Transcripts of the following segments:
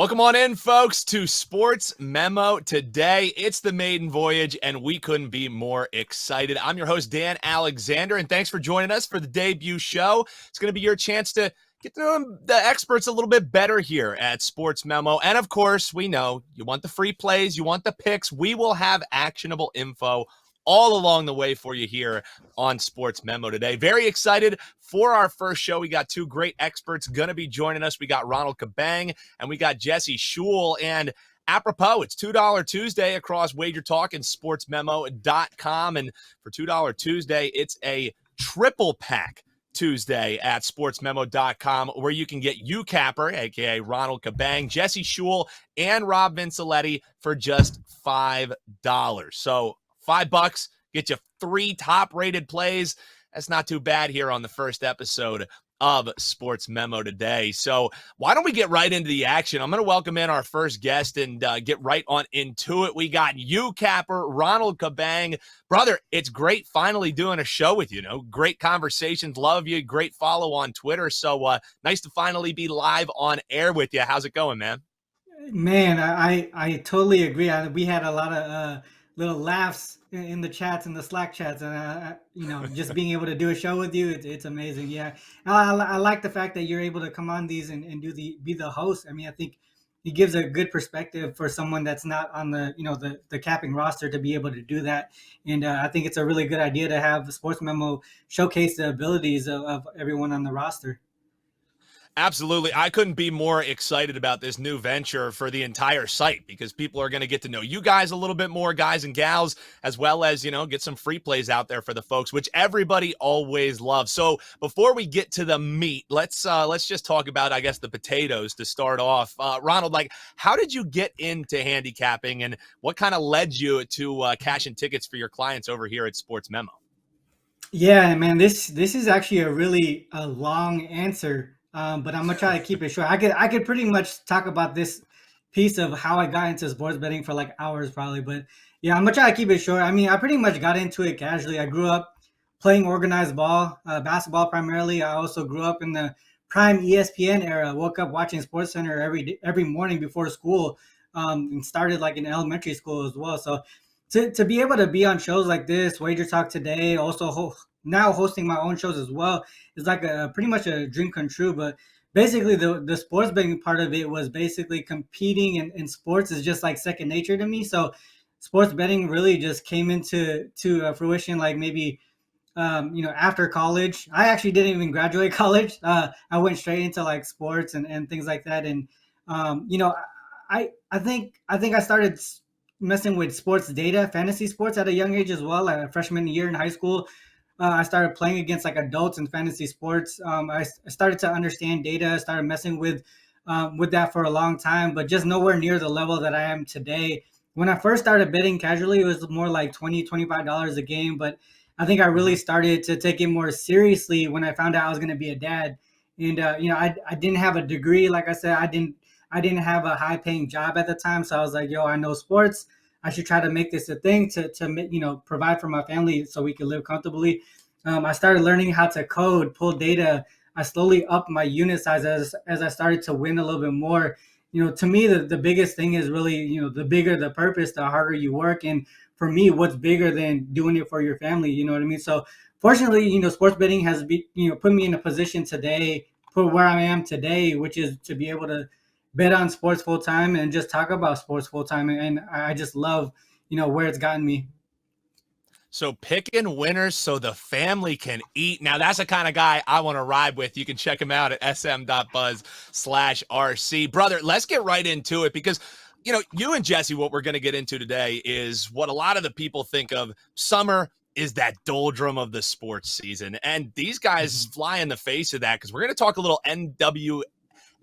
Welcome on in, folks, to Sports Memo Today. It's the maiden voyage, and we couldn't be more excited. I'm your host, Dan Alexander, and thanks for joining us for the debut show. It's going to be your chance to get to know the experts a little bit better here at Sports Memo. And, of course, we know you want the free plays, you want the picks. We will have actionable info all along the way for you here on Sports Memo Today. Very excited for our first show. We got two great experts going to be joining us. We got Ronald Cabang and we got Jesse Schule. And apropos, it's $2 Tuesday across Wager Talk and SportsMemo.com. And for $2 Tuesday, it's a triple pack Tuesday at SportsMemo.com, where you can get you Capper, aka Ronald Cabang, Jesse Schule, and Rob Vincelletti for just $5. So $5 get you 3 top-rated plays. That's not too bad here on the first episode of Sports Memo Today. So why don't we get right into the action? I'm going to welcome in our first guest and get right on into it. We got you Capper, Ronald Cabang. Brother, it's great finally doing a show with you. Great conversations. Love you. Great follow on Twitter. So nice to finally be live on air with you. How's it going, man? Man, I totally agree. We had a lot of little laughs in the chats and the Slack chats, and just being able to do a show with you, it's amazing. Yeah, I like the fact that you're able to come on these and be the host. I mean, I think it gives a good perspective for someone that's not on the capping roster to be able to do that. And I think it's a really good idea to have Sports Memo showcase the abilities of everyone on the roster. Absolutely. I couldn't be more excited about this new venture for the entire site, because people are going to get to know you guys a little bit more, guys and gals, as well as, get some free plays out there for the folks, which everybody always loves. So before we get to the meat, let's just talk about, I guess, the potatoes to start off. Ronald, how did you get into handicapping, and what kind of led you to cashing tickets for your clients over here at Sports Memo? Yeah, man, this is actually a really long answer, but I'm gonna try to keep it short. I could pretty much talk about this piece of how I got into sports betting for like hours probably, but yeah, I'm gonna try to keep it short. I mean, I pretty much got into it casually. I grew up playing organized ball, basketball primarily. I also grew up in the prime ESPN era. Woke up watching SportsCenter every morning before school, and started like in elementary school as well. So to be able to be on shows like this, Wager Talk Today, also now hosting my own shows as well, is like a pretty much a dream come true. But basically, the sports betting part of it was basically competing in sports is just like second nature to me. So sports betting really just came into fruition like maybe after college. I actually didn't even graduate college. I went straight into like sports and things like that. And I think I started messing with sports data, fantasy sports at a young age as well. At a freshman year in high school, I started playing against like adults in fantasy sports. I started to understand data, started messing with that for a long time, but just nowhere near the level that I am today. When I first started betting casually, it was more like $25 a game, but I think I really started to take it more seriously when I found out I was going to be a dad. And I didn't have a degree, like I said, I didn't have a high paying job at the time. So I was like, yo, I know sports. I should try to make this a thing to provide for my family so we can live comfortably. I started learning how to code, pull data. I slowly upped my unit size as I started to win a little bit more. To me, the biggest thing is really, the bigger the purpose, the harder you work. And for me, what's bigger than doing it for your family? You know what I mean? So fortunately, sports betting has put me in a position today, put where I am today, which is to be able to bet on sports full time and just talk about sports full time. And I just love, where it's gotten me. So picking winners so the family can eat. Now, that's the kind of guy I want to ride with. You can check him out at sm.buzz/RC. Brother, let's get right into it, because, you and Jesse, what we're going to get into today is what a lot of the people think of summer is that doldrum of the sports season. And these guys fly in the face of that, because we're going to talk a little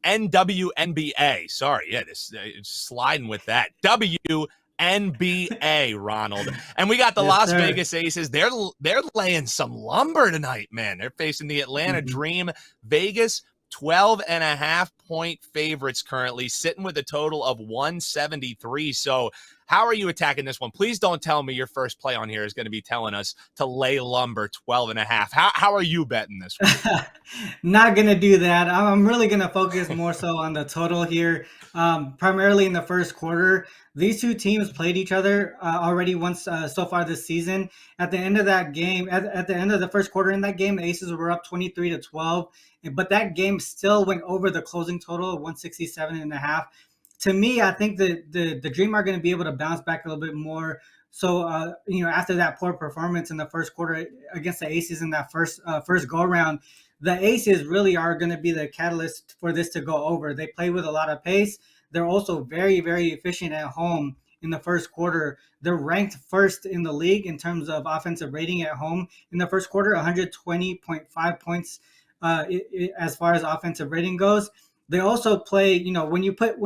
NWNBA. Sorry, yeah, it's sliding with that. WNBA, Ronald. And we got the Las Vegas Aces. They're laying some lumber tonight, man. They're facing the Atlanta Dream. Vegas, 12.5 8-point favorites currently, sitting with a total of 173. So how are you attacking this one? Please don't tell me your first play on here is going to be telling us to lay lumber 12.5. How are you betting this one? Not gonna do that. I'm really gonna focus more so on the total here. Primarily in the first quarter, these two teams played each other already once so far this season. At the end of that game, at the end of the first quarter in that game, the Aces were up 23-12, but that game still went over the closing total of 167 and a half. To me, I think the Dream are going to be able to bounce back a little bit more. So, after that poor performance in the first quarter against the Aces in that first go around, the Aces really are going to be the catalyst for this to go over. They play with a lot of pace. They're also very, very efficient at home in the first quarter. They're ranked first in the league in terms of offensive rating at home in the first quarter, 120.5 points as far as offensive rating goes. They also play, when you put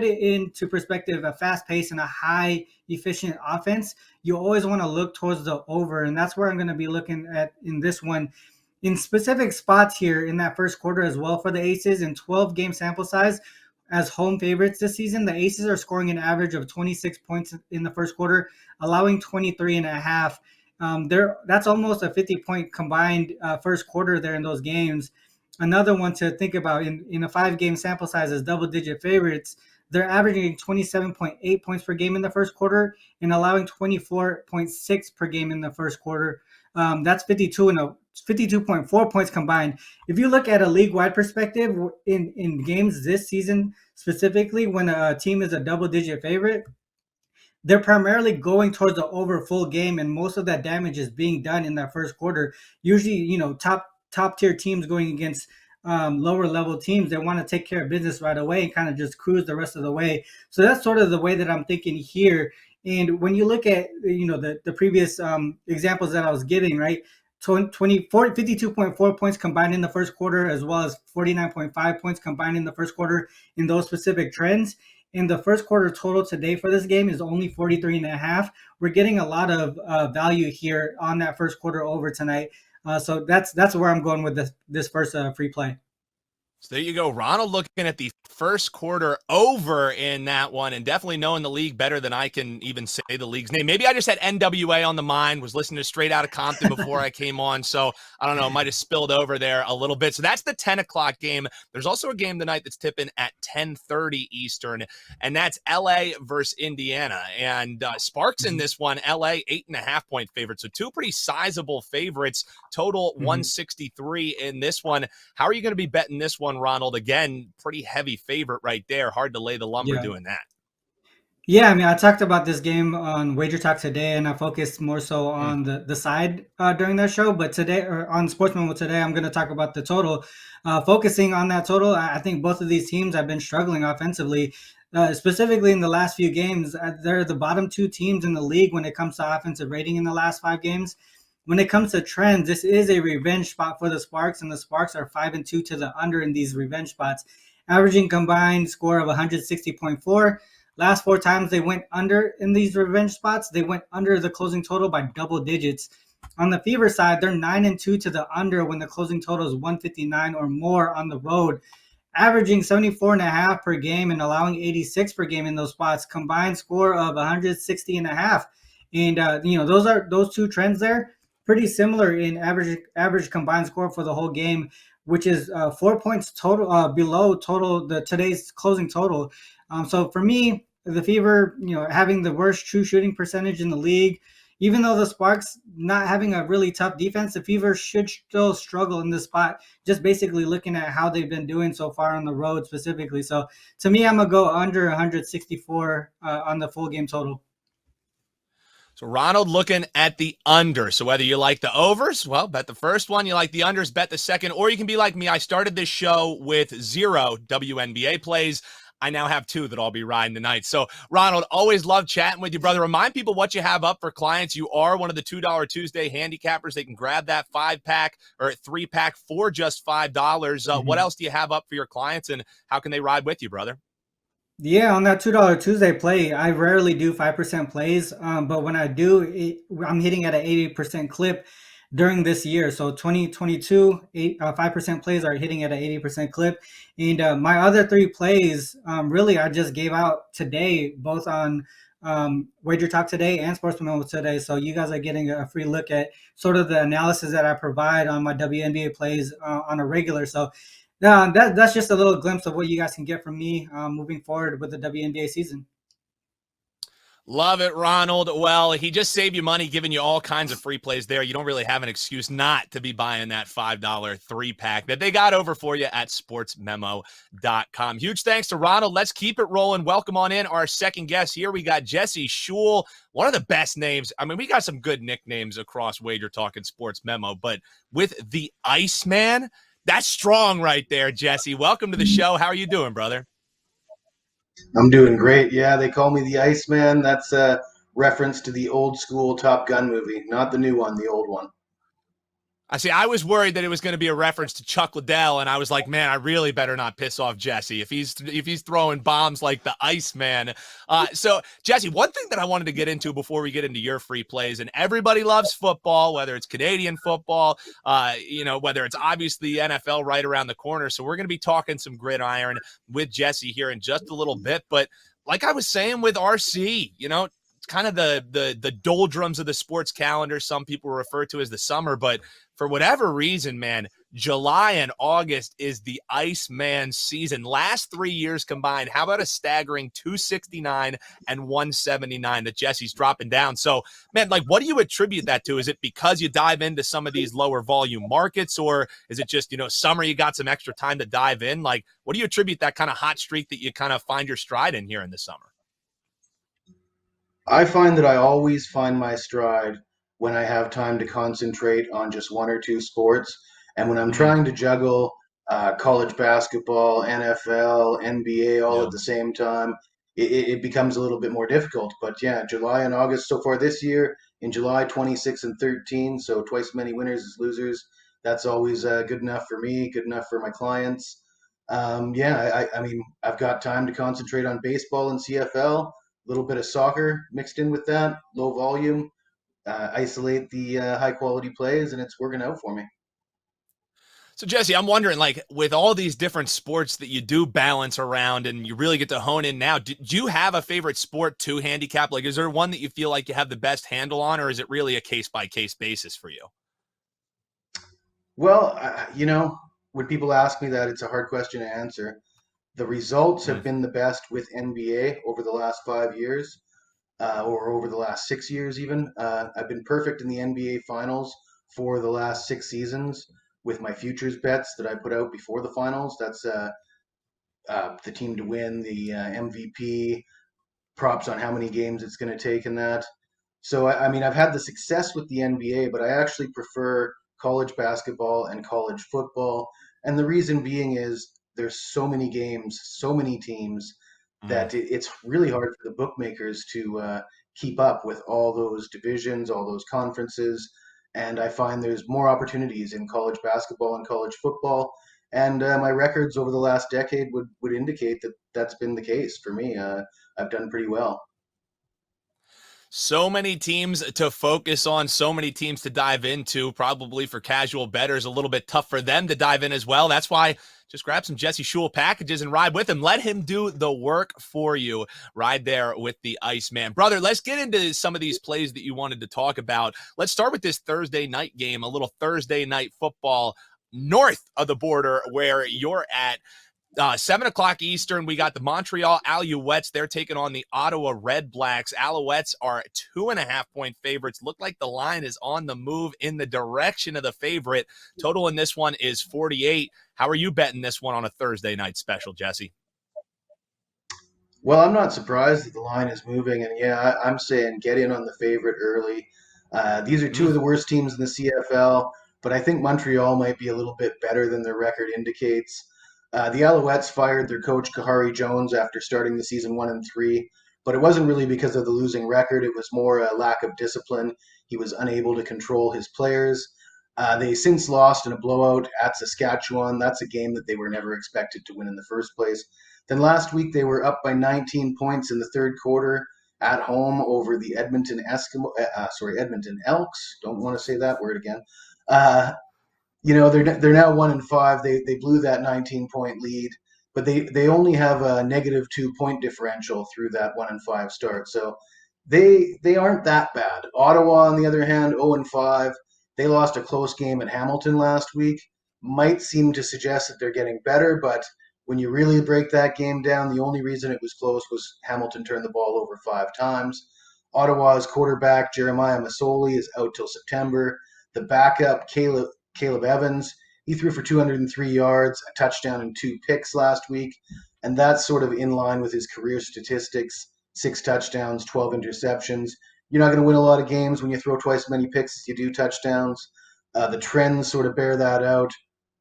it into perspective, a fast pace and a high efficient offense, you always want to look towards the over, and that's where I'm going to be looking at in this one. In specific spots here in that first quarter as well for the Aces, in 12 game sample size as home favorites this season, the Aces are scoring an average of 26 points in the first quarter, allowing 23 and a half. That's almost a 50-point combined first quarter there in those games. Another one to think about in a 5-game sample size as double-digit favorites, they're averaging 27.8 points per game in the first quarter and allowing 24.6 per game in the first quarter. That's 52.4 points combined. If you look at a league-wide perspective in games this season, specifically when a team is a double-digit favorite, they're primarily going towards the over full game, and most of that damage is being done in that first quarter. Usually, top tier teams going against lower level teams, they want to take care of business right away and kind of just cruise the rest of the way. So that's sort of the way that I'm thinking here. And when you look at the previous examples that I was giving, right, 52.4 points combined in the first quarter, as well as 49.5 points combined in the first quarter in those specific trends. And the first quarter total today for this game is only 43 and a half. We're getting a lot of value here on that first quarter over tonight. So that's where I'm going with this first free play. So there you go. Ronald looking at the first quarter over in that one, and definitely knowing the league better than I can even say the league's name. Maybe I just had NWA on the mind, was listening to Straight Outta Compton before I came on. So I don't know, might have spilled over there a little bit. So that's the 10 o'clock game. There's also a game tonight that's tipping at 10:30 Eastern, and that's LA versus Indiana. And Sparks in this one, LA 8.5-point favorite. So two pretty sizable favorites, total 163 in this one. How are you going to be betting this one, Ronald? Again, pretty heavy favorite right there. Hard to lay the lumber doing that. Yeah, I mean, I talked about this game on Wager Talk today, and I focused more so on the side during that show. But today, or on SportsMemo today, I'm going to talk about the total. Focusing on that total, I think both of these teams have been struggling offensively, specifically in the last few games. They're the bottom two teams in the league when it comes to offensive rating in the last 5 games. When it comes to trends, this is a revenge spot for the Sparks, and the Sparks are 5-2 to the under in these revenge spots, averaging combined score of 160.4. Last 4 times they went under in these revenge spots, they went under the closing total by double digits. On the Fever side, they're 9-2 to the under when the closing total is 159 or more on the road, averaging 74.5 per game and allowing 86 per game in those spots. Combined score of 160.5, and those two trends there pretty similar in average combined score for the whole game, which is 4 points total below today's closing total. So for me, the Fever, having the worst true shooting percentage in the league, even though the Sparks not having a really tough defense, the Fever should still struggle in this spot, just basically looking at how they've been doing so far on the road specifically. So to me, I'm going to go under 164 on the full game total. So Ronald looking at the under. So whether you like the overs, well, bet the first one. You like the unders, bet the second. Or you can be like me. I started this show with 0 WNBA plays. I now have 2 that I'll be riding tonight. So, Ronald, always love chatting with you, brother. Remind people what you have up for clients. You are one of the $2 Tuesday handicappers. They can grab that 5-pack or 3-pack for just $5. What else do you have up for your clients, and how can they ride with you, brother? Yeah, on that $2 Tuesday play, I rarely do 5% plays, but when I do, I'm hitting at an 80% clip. during this year. So 2022, 5% plays are hitting at an 80% clip. And my other three plays, really, I just gave out today, both on Wager Talk today and SportsMemo today. So you guys are getting a free look at sort of the analysis that I provide on my WNBA plays on a regular. So that's just a little glimpse of what you guys can get from me moving forward with the WNBA season. Love it, Ronald. Well, he just saved you money giving you all kinds of free plays there. You don't really have an excuse not to be buying that $5 3-pack that they got over for you at sportsmemo.com. Huge thanks to Ronald. Let's keep it rolling. Welcome on in our second guest here. We got Jesse Schule, one of the best names. I mean, we got some good nicknames across Wager Talk and Sports Memo, but with the Iceman, that's strong right there, Jesse. Welcome to the show. How are you doing, brother? I'm doing great. Yeah, they call me the Iceman. That's a reference to the old school Top Gun movie, not the new one, the old one. I was worried that it was going to be a reference to Chuck Liddell, and I was like, man, I really better not piss off Jesse if he's throwing bombs like the Iceman. So, Jesse, one thing that I wanted to get into before we get into your free plays, and everybody loves football, whether it's Canadian football, whether it's obviously NFL right around the corner. So we're going to be talking some gridiron with Jesse here in just a little bit. But like I was saying with RC, it's kind of the doldrums of the sports calendar. Some people refer to as the summer, but for whatever reason, man, July and August is the Iceman season. Last 3 years combined, how about a staggering 269 and 179 that Jesse's dropping down? So, man, like, what do you attribute that to? Is it because you dive into some of these lower volume markets, or is it just, summer you got some extra time to dive in? Like, what do you attribute that kind of hot streak that you kind of find your stride in here in the summer? I find that I always find my stride when I have time to concentrate on just one or two sports. And when I'm trying to juggle college basketball, NFL, NBA all Yeah. at the same time, it becomes a little bit more difficult. But yeah, July and August so far this year, in July, 26 and 13, so twice as many winners as losers. That's always good enough for me, good enough for my clients. I mean, I've got time to concentrate on baseball and CFL, a little bit of soccer mixed in with that, low volume, isolate the high quality plays, and it's working out for me. So, Jesse, I'm wondering, like, with all these different sports that you do balance around and you really get to hone in now, do you have a favorite sport to handicap? Like, is there one that you feel like you have the best handle on, or is it really a case-by-case basis for you? Well, when people ask me that, it's a hard question to answer. The results have been the best with NBA over the last 5 years, or over the last 6 years even. I've been perfect in the NBA finals for the last 6 seasons with my futures bets that I put out before the finals. That's the team to win, the MVP, props on how many games it's going to take in that. So, I mean, I've had the success with the NBA, but I actually prefer college basketball and college football. And the reason being is there's so many games, so many teams that it's really hard for the bookmakers to keep up with all those divisions, all those conferences. And I find there's more opportunities in college basketball and college football. And my records over the last decade would indicate that that's been the case for me. I've done pretty well. So many teams to focus on, so many teams to dive into. Probably for casual bettors, a little bit tough for them to dive in as well. That's why just grab some Jesse Schule packages and ride with him. Let him do the work for you. Ride there with the Iceman. Brother, let's get into some of these plays that you wanted to talk about. Let's start with this Thursday night game, a little Thursday night football north of the border where you're at. 7 o'clock Eastern, we got the Montreal Alouettes. They're taking on the Ottawa Red Blacks. Alouettes are 2.5-point favorites. Look like the line is on the move in the direction of the favorite. Total in this one is 48. How are you betting this one on a Thursday night special, Jesse? Well, I'm not surprised that the line is moving, and yeah, I'm saying get in on the favorite early. These are two of the worst teams in the CFL, but I think Montreal might be a little bit better than their record indicates. The Alouettes fired their coach Kahari Jones after starting the season 1-3, but it wasn't really because of the losing record. It was more a lack of discipline. He was unable to control his players. They since lost in a blowout at Saskatchewan. That's a game that they were never expected to win in the first place. Then last week they were up by 19 points in the third quarter at home over the Edmonton Edmonton Elks. Don't want to say that word again. They're now 1-5. They blew that 19-point lead, but they only have a -2 point differential through that 1-5 start. So they aren't that bad. Ottawa, on the other hand, 0-5. They lost a close game at Hamilton last week. Might seem to suggest that they're getting better, but when you really break that game down, the only reason it was close was Hamilton turned the ball over 5 times. Ottawa's quarterback, Jeremiah Masoli, is out till September. The backup, Caleb Evans, he threw for 203 yards, a touchdown, and 2 picks last week, and that's sort of in line with his career statistics: 6 touchdowns, 12 interceptions. You're not going to win a lot of games when you throw twice as many picks as you do touchdowns. The trends sort of bear that out.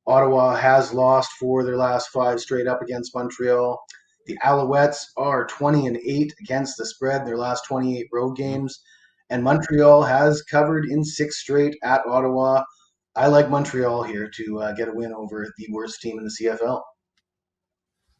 Ottawa has lost 4 of their last 5 straight up against Montreal. The Alouettes are 20-8 against the spread in their last 28 road games. And Montreal has covered in 6 straight at Ottawa. I like Montreal here to get a win over the worst team in the CFL.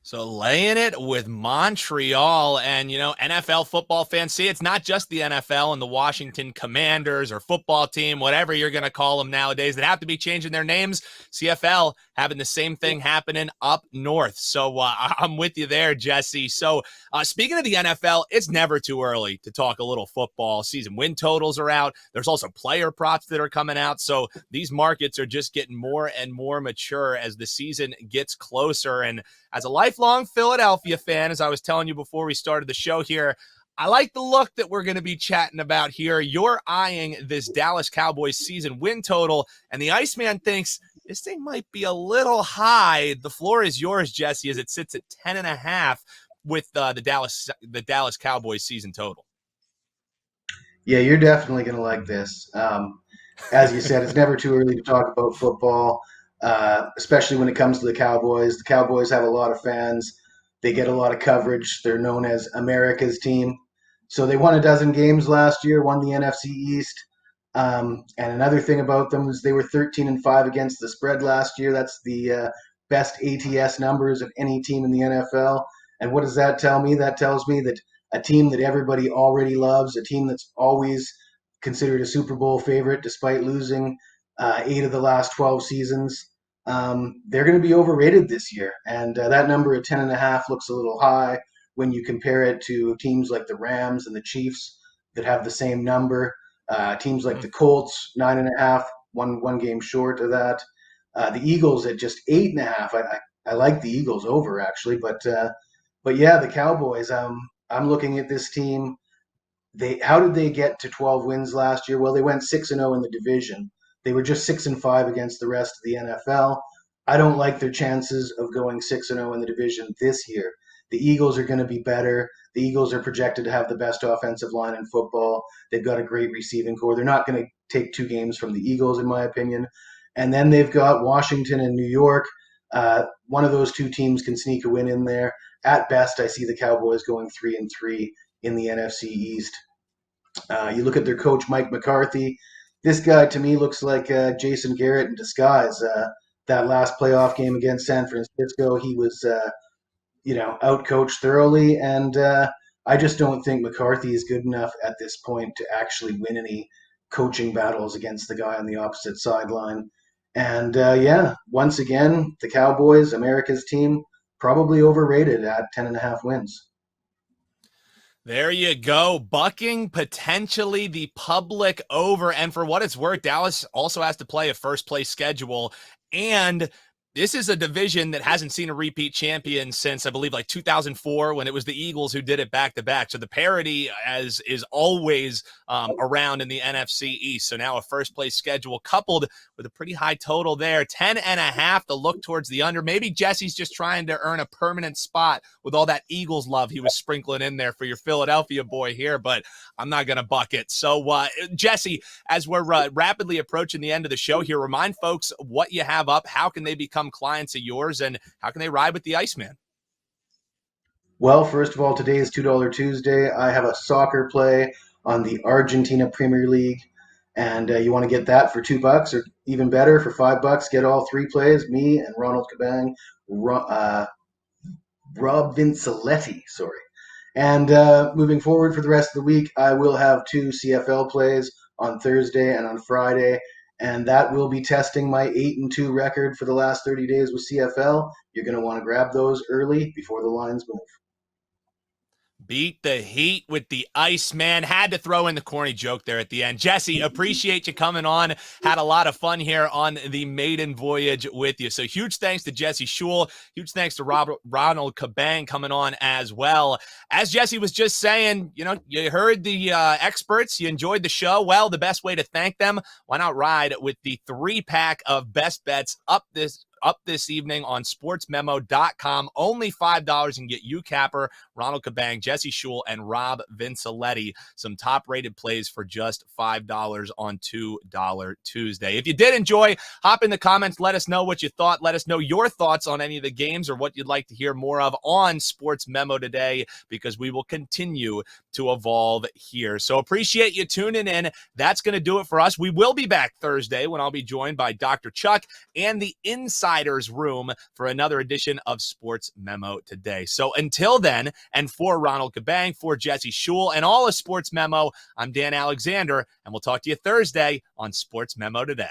So laying it with Montreal, and, NFL football fans, see, it's not just the NFL and the Washington Commanders or football team, whatever you're going to call them nowadays, that have to be changing their names. CFL having the same thing happening up north. So I'm with you there, Jesse. So speaking of the NFL, it's never too early to talk a little football. Season win totals are out. There's also player props that are coming out. So these markets are just getting more and more mature as the season gets closer. And as a lifelong Philadelphia fan, as I was telling you before we started the show here, I like the look that we're going to be chatting about here. You're eyeing this Dallas Cowboys season win total, and the Iceman thinks this thing might be a little high. The floor is yours, Jesse, as it sits at 10.5 with the Dallas Cowboys season total. Yeah, you're definitely going to like this. As you said, it's never too early to talk about football, especially when it comes to the Cowboys. The Cowboys have a lot of fans. They get a lot of coverage. They're known as America's team. So they won a dozen games last year, won the NFC East. And another thing about them is they were 13-5 against the spread last year. That's the best ATS numbers of any team in the NFL. And what does that tell me? That tells me that a team that everybody already loves, a team that's always considered a Super Bowl favorite despite losing 8 of the last 12 seasons, they're going to be overrated this year. And that number at 10.5 looks a little high when you compare it to teams like the Rams and the Chiefs that have the same number. Teams like the Colts, 9.5, one game short of that. The Eagles at just 8.5. I like the Eagles over, actually, but yeah, the Cowboys. I'm looking at this team. How did they get to 12 wins last year? Well, they went 6-0 in the division. They were just 6-5 against the rest of the NFL. I don't like their chances of going 6-0 in the division this year. The Eagles are going to be better. The Eagles are projected to have the best offensive line in football. They've got a great receiving core. They're not going to take 2 games from the Eagles, in my opinion. And then they've got Washington and New York. One of those 2 teams can sneak a win in there. At best, I see the Cowboys going 3-3 in the NFC East. You look at their coach, Mike McCarthy. This guy, to me, looks like Jason Garrett in disguise. That last playoff game against San Francisco, he was, out-coached thoroughly, and I just don't think McCarthy is good enough at this point to actually win any coaching battles against the guy on the opposite sideline. And once again, the Cowboys, America's team, probably overrated at 10.5 wins. There you go. Bucking potentially the public over. And for what it's worth, Dallas also has to play a first place schedule. And this is a division that hasn't seen a repeat champion since, I believe, like 2004, when it was the Eagles who did it back to back. So the parity is always around in the NFC East. So now a first place schedule coupled with a pretty high total there. 10.5 to look towards the under. Maybe Jesse's just trying to earn a permanent spot with all that Eagles love he was sprinkling in there for your Philadelphia boy here, but I'm not going to buck it. So Jesse, as we're rapidly approaching the end of the show here, remind folks what you have up. How can they become clients of yours, and how can they ride with the Iceman? Well, first of all, today is $2 Tuesday. I have a soccer play on the Argentina Premier League, and you want to get that for $2, or even better, for $5, get all 3 plays, me and Ronald Cabang, Rob Vincelletti, And moving forward for the rest of the week, I will have 2 CFL plays on Thursday and on Friday, and that will be testing my 8-2 record for the last 30 days with CFL. You're going to want to grab those early before the lines move. Beat the heat with the Iceman. Had to throw in the corny joke there at the end. Jesse, appreciate you coming on. Had a lot of fun here on the maiden voyage with you. So huge thanks to Jesse Schule. Huge thanks to Ronald Cabang coming on as well. As Jesse was just saying, you heard the experts. You enjoyed the show. Well, the best way to thank them, why not ride with the 3-pack of best bets up this evening on SportsMemo.com. Only $5 and get you, Capper, Ronald Cabang, Jesse Schule, and Rob Vincelletti. Some top-rated plays for just $5 on $2 Tuesday. If you did enjoy, hop in the comments. Let us know what you thought. Let us know your thoughts on any of the games or what you'd like to hear more of on Sports Memo today, because we will continue to evolve here. So appreciate you tuning in. That's going to do it for us. We will be back Thursday when I'll be joined by Dr. Chuck and the Insider's Room for another edition of Sports Memo today. So until then, and for Ronald Cabang, for Jesse Schule, and all of Sports Memo, I'm Dan Alexander, and we'll talk to you Thursday on Sports Memo Today.